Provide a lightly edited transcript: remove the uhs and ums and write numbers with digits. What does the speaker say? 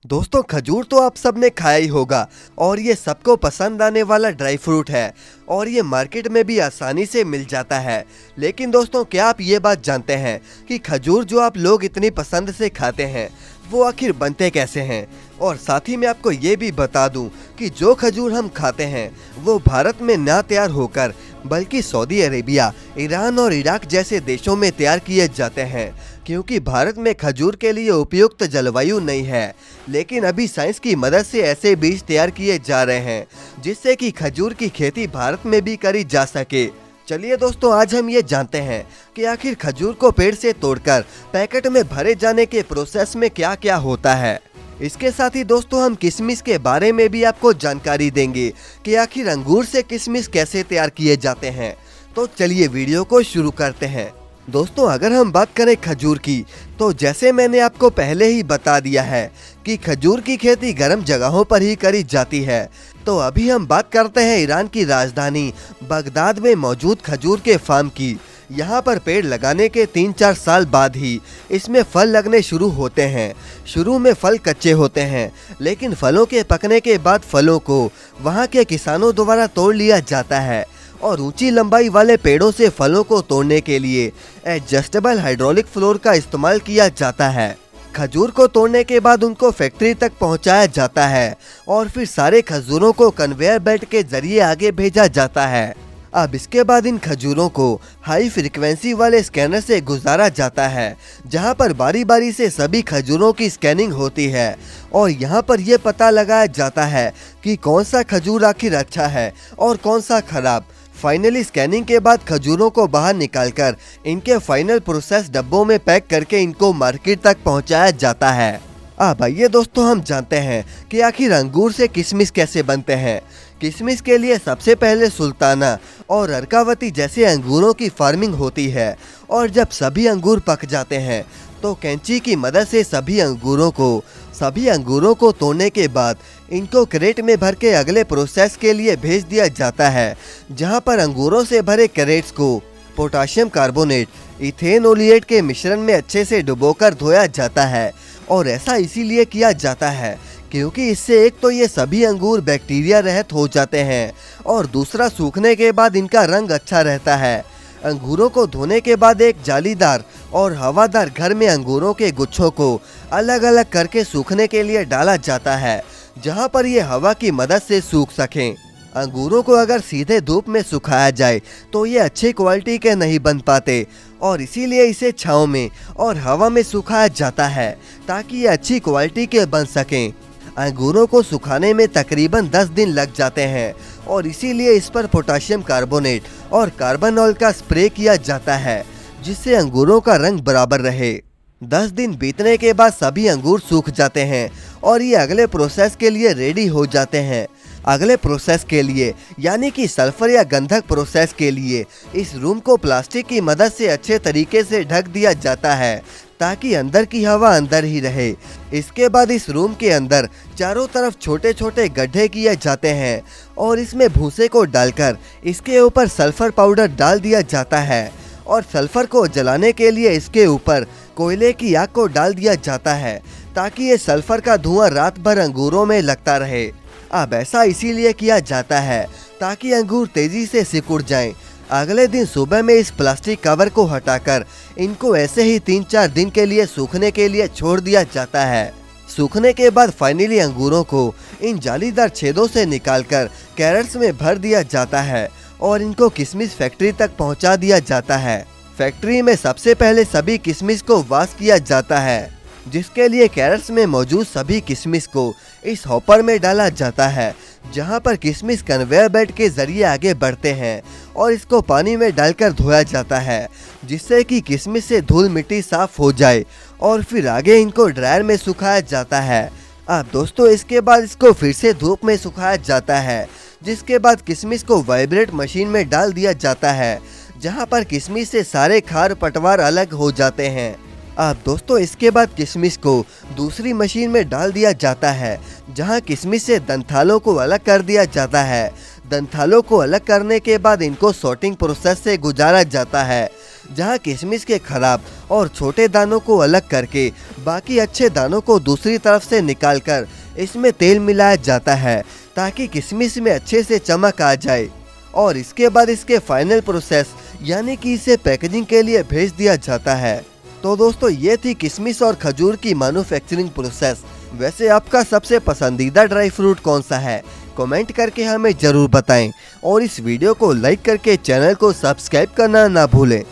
दोस्तों खजूर तो आप सबने खाया ही होगा और ये सबको पसंद आने वाला ड्राई फ्रूट है और ये मार्केट में भी आसानी से मिल जाता है। लेकिन दोस्तों क्या आप ये बात जानते हैं कि खजूर जो आप लोग इतनी पसंद से खाते हैं वो आखिर बनते कैसे हैं। और साथ ही मैं आपको ये भी बता दूं कि जो खजूर हम खाते हैं वो भारत में ना तैयार होकर बल्कि सऊदी अरेबिया, ईरान और इराक जैसे देशों में तैयार किए जाते हैं, क्योंकि भारत में खजूर के लिए उपयुक्त जलवायु नहीं है। लेकिन अभी साइंस की मदद से ऐसे बीज तैयार किए जा रहे हैं जिससे कि खजूर की खेती भारत में भी करी जा सके। चलिए दोस्तों आज हम ये जानते हैं कि आखिर खजूर को पेड़ से तोड़कर पैकेट में भरे जाने के प्रोसेस में क्या क्या होता है। इसके साथ ही दोस्तों हम किशमिश के बारे में भी आपको जानकारी देंगे कि आखिर अंगूर से किशमिश कैसे तैयार किए जाते हैं। तो चलिए वीडियो को शुरू करते हैं। दोस्तों अगर हम बात करें खजूर की, तो जैसे मैंने आपको पहले ही बता दिया है कि खजूर की खेती गर्म जगहों पर ही करी जाती है। तो अभी हम बात करते हैं ईरान की राजधानी बगदाद में मौजूद खजूर के फार्म की। यहाँ पर पेड़ लगाने के 3-4 साल बाद ही इसमें फल लगने शुरू होते हैं। शुरू में फल कच्चे होते हैं, लेकिन फलों के पकने के बाद फलों को वहाँ के किसानों द्वारा तोड़ लिया जाता है और ऊंची लंबाई वाले पेड़ों से फलों को तोड़ने के लिए एडजस्टेबल हाइड्रोलिक फ्लोर का इस्तेमाल किया जाता है। खजूर को तोड़ने के बाद उनको फैक्ट्री तक पहुंचाया जाता है और फिर सारे खजूरों को कन्वेयर बेल्ट के जरिए आगे भेजा जाता है। अब इसके बाद इन खजूरों को हाई फ्रीक्वेंसी वाले स्कैनर से गुजारा जाता है, जहां पर बारी बारी से सभी खजूरों की स्कैनिंग होती है और यहां पर यह पता लगाया जाता है कि कौन सा खजूर आखिर अच्छा है और कौन सा खराब। फाइनली स्कैनिंग के बाद खजूरों को बाहर निकालकर इनके फाइनल प्रोसेस डब्बों में पैक करके इनको मार्केट तक पहुंचाया जाता है। अब आइए दोस्तों हम जानते हैं कि आखिर अंगूर से किशमिश कैसे बनते हैं। किशमिश के लिए सबसे पहले सुल्ताना और अर्कावती जैसे अंगूरों की फार्मिंग होती है और जब सभी अंगूर पक जाते हैं तो कैंची की मदद से सभी अंगूरों को तोड़ने के बाद इनको क्रेट में भर के अगले प्रोसेस के लिए भेज दिया जाता है, जहां पर अंगूरों से भरे क्रेट्स को पोटाशियम कार्बोनेट, इथेनोलिएट के मिश्रण में अच्छे से डुबोकर धोया जाता है। और ऐसा इसीलिए किया जाता है क्योंकि इससे एक तो ये सभी अंगूर बैक्टीरिया रहित हो जाते हैं और दूसरा सूखने के बाद इनका रंग अच्छा रहता है। अंगूरों को धोने के बाद एक जालीदार और हवादार घर में अंगूरों के गुच्छों को अलग अलग करके सूखने के लिए डाला जाता है, जहां पर ये हवा की मदद से सूख सकें। अंगूरों को अगर सीधे धूप में सुखाया जाए तो ये अच्छी क्वालिटी के नहीं बन पाते और इसीलिए इसे छांव में और हवा में सुखाया जाता है ताकि ये अच्छी क्वालिटी के बन सकें। अंगूरों को सुखाने में तकरीबन 10 दिन लग जाते हैं और इसीलिए इस पर पोटाशियम कार्बोनेट और कार्बनॉल का स्प्रे किया जाता है, जिससे अंगूरों का रंग बराबर रहे। 10 दिन बीतने के बाद सभी अंगूर सूख जाते हैं और ये अगले प्रोसेस के लिए रेडी हो जाते हैं। अगले प्रोसेस के लिए यानी कि सल्फर या गंधक प्रोसेस के लिए इस रूम को प्लास्टिक की मदद से अच्छे तरीके से ढक दिया जाता है ताकि अंदर की हवा अंदर ही रहे। इसके बाद इस रूम के अंदर चारों तरफ छोटे छोटे गड्ढे किए जाते हैं और इसमें भूसे को डालकर इसके ऊपर सल्फर पाउडर डाल दिया जाता है और सल्फर को जलाने के लिए इसके ऊपर कोयले की आग को डाल दिया जाता है ताकि ये सल्फर का धुआं रात भर अंगूरों में लगता रहे। अब ऐसा इसीलिए किया जाता है ताकि अंगूर तेजी से सिकुड़ जाएं। अगले दिन सुबह में इस प्लास्टिक कवर को हटाकर इनको ऐसे ही 3-4 दिन के लिए सूखने के लिए छोड़ दिया जाता है। सूखने के बाद फाइनली अंगूरों को इन जालीदार छेदों से निकालकर कैरेट्स में भर दिया जाता है और इनको किशमिश फैक्ट्री तक पहुंचा दिया जाता है। फैक्ट्री में सबसे पहले सभी किशमिश को वॉश किया जाता है, जिसके लिए कैरेट्स में मौजूद सभी किशमिश को इस हॉपर में डाला जाता है, जहां पर किशमिश कन्वेयर बेल्ट के जरिए आगे बढ़ते हैं और इसको पानी में डालकर धोया जाता है, जिससे कि किशमिश से धूल मिट्टी साफ हो जाए और फिर आगे इनको ड्रायर में सुखाया जाता है। अब दोस्तों इसके बाद इसको फिर से धूप में सुखाया जाता है, जिसके बाद किशमिश को वाइब्रेट मशीन में डाल दिया जाता है, जहां पर किशमिश से सारे खार पटवार अलग हो जाते हैं। अब दोस्तों इसके बाद किशमिश को दूसरी मशीन में डाल दिया जाता है, जहां किशमिश से दंथालों को अलग कर दिया जाता है। दंथालों को अलग करने के बाद इनको सॉर्टिंग प्रोसेस से गुजारा जाता है, जहां किशमिश के खराब और छोटे दानों को अलग करके बाकी अच्छे दानों को दूसरी तरफ से निकालकर इसमें तेल मिलाया जाता है ताकि किशमिश में अच्छे से चमक आ जाए। और इसके बाद इसके फाइनल प्रोसेस यानी कि इसे पैकेजिंग के लिए भेज दिया जाता है। तो दोस्तों ये थी किशमिश और खजूर की मैन्युफैक्चरिंग प्रोसेस। वैसे आपका सबसे पसंदीदा ड्राई फ्रूट कौन सा है? कमेंट करके हमें जरूर बताएं और इस वीडियो को लाइक करके चैनल को सब्सक्राइब करना ना भूलें।